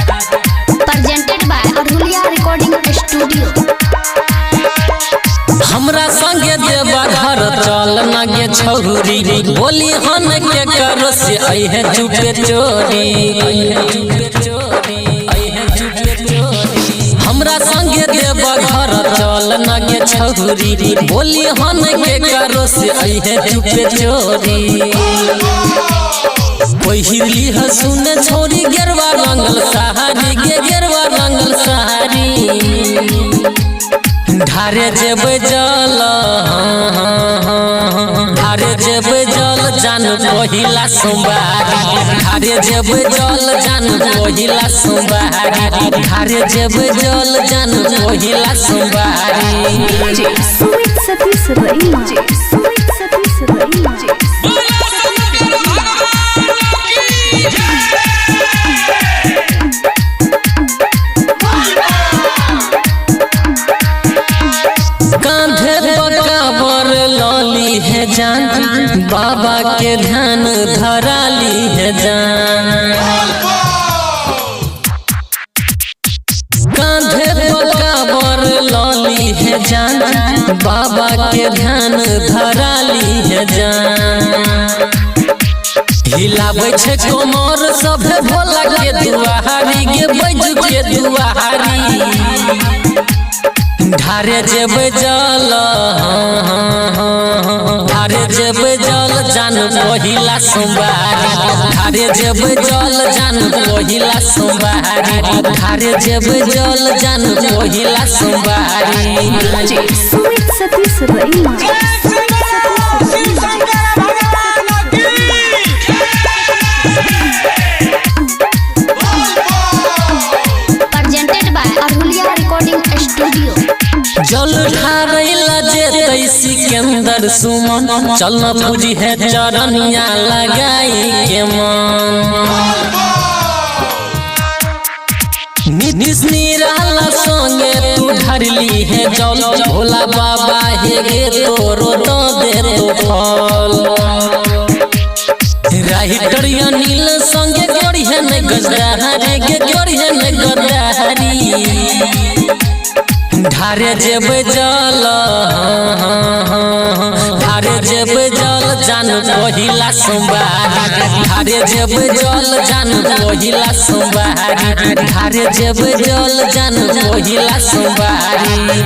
Presented by Adhulia Recording Studio। हमरा संगे देवा घर चल न गे छौरी बोली हन के करो से है चुपे चोरी हमरा संगे देवा घर चल न गे छौरी बोली हन के करो से है चुपे चोरी पहिरली हसुन छोरी गेरवा रंगल सहारी गेरवा रंगल सहारी धारे जब जल धारे जब जल जान पहिला सोमवारी धारे जब जल जान पहिला सोमवारी धारे जब जल जान पहिला सोमवारी सुमित सतीश रई सुमित सतीश रई कांधे बकाबर लौली है जान बाबा के ध्यान धराली है जान कांधे बकाबर लौली है जान बाबा के ध्यान धराली है जान हिलाबै छे कोमर सब भोला के दुआरी गे बैजू के दुआरी धारे जब जल धारे जब जल जान पहिला सोमवारी धारे जब जल जान पहिला सोमवारी धारे जब जल जान पहिला सोमवारी सुमित सतीश रई Presented by Adhulia Recording Studio। जल ढारैला जेतै सिकंदर सुमन चल पूजी है चरनिया लगाई के मन निराला संगे तू ढरली है जल भोला बाबा हे गे तोरो तो दे तो फल राइटर अनिल संगे गड़ी है न गजरारी गे गड़ी है न गजरारी धारे जब जल धारे जब जल जान पहिला सोमवारी धारे जब जल जान पहिला सोमवारी धारे जब जल जान पहिला सोमवारी।